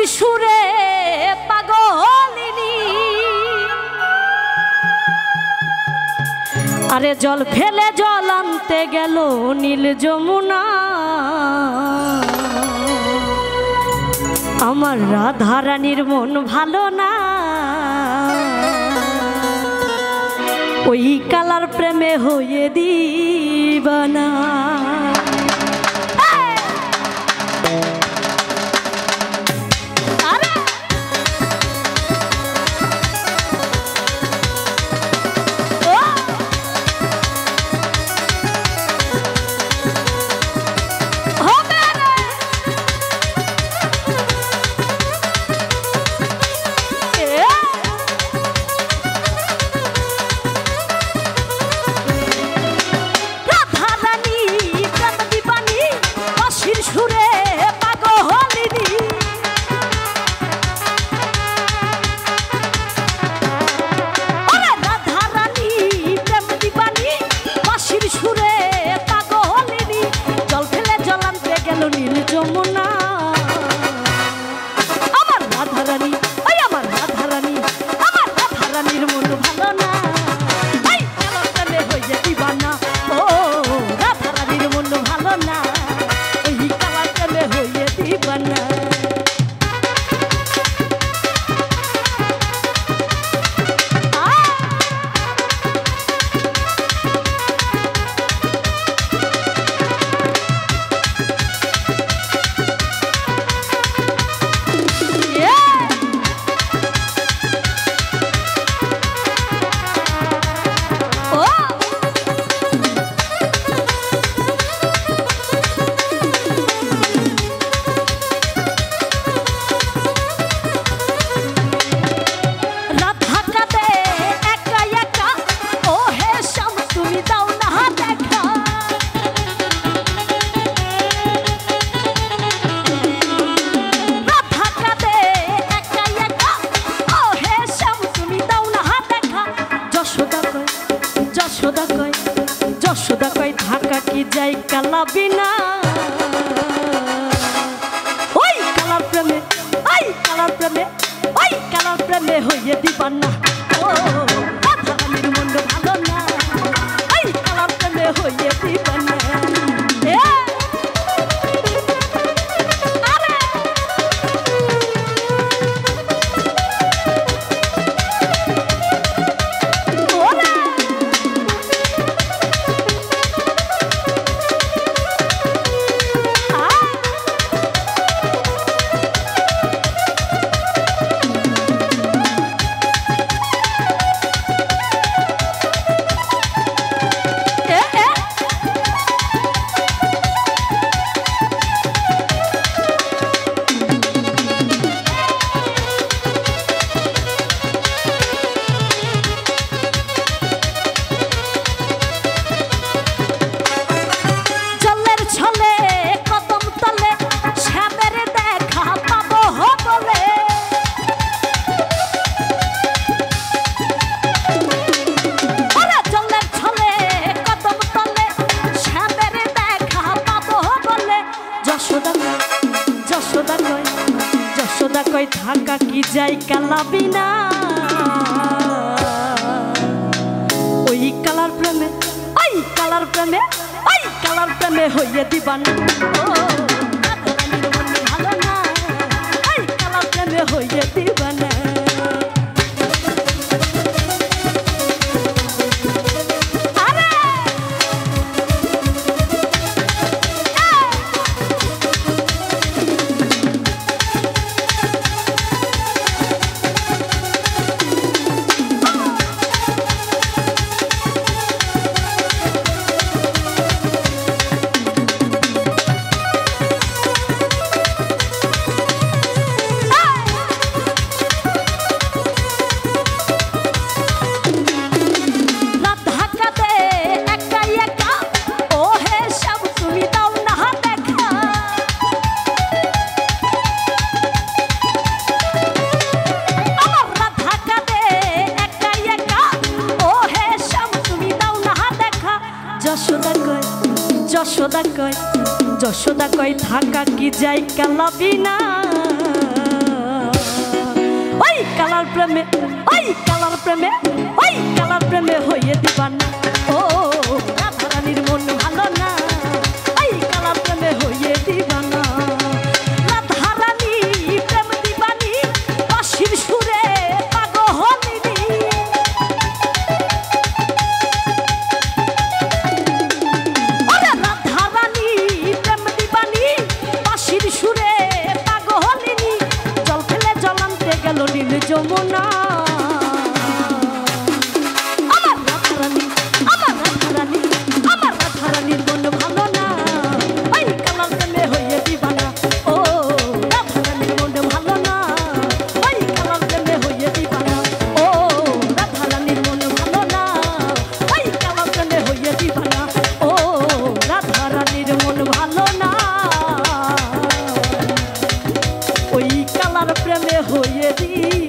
সুরে পাগলিনী আরে জল ফেলে জল আনতে গেল নীল যমুনা আমার রাধা রানীর মন ভালো না ওই কালার প্রেমে হয়ে দিবানা যশোদা কয় ঢাকা কি যাই কালাবি না ওই কালার প্রেমে হইয়ে দিবা না ও রাধা রানীর মন ভালো না ওই কালার প্রেমে হইয়ে দিবা না যশোদা কই ঢাকা কি যাই কালাবি না ওই কালার প্রেমে হইয়ে দিবা না ও রাধা রানীর মন ভালো না ওই কালার প্রেমে হইয়ে দিবা না যশোদা কয় ঢাকা কি যাই কালাবি না কালার প্রেমে ওই কালার প্রেমে ওই কালার প্রেমে হয়ে দিবানা ও রাধারানীর মন ভালো না ওই কালার প্রেমে হয়ে দিবানা রাধারানী প্রেম দিবানি বাঁশির সুরে পাগলিনী ওরে রাধারানী প্রেম দিবানি বাঁশির সুরে পাগলিনী জল ফেলে জলান্তে গেল নীল যমুনা প্রেমে হয়ে দি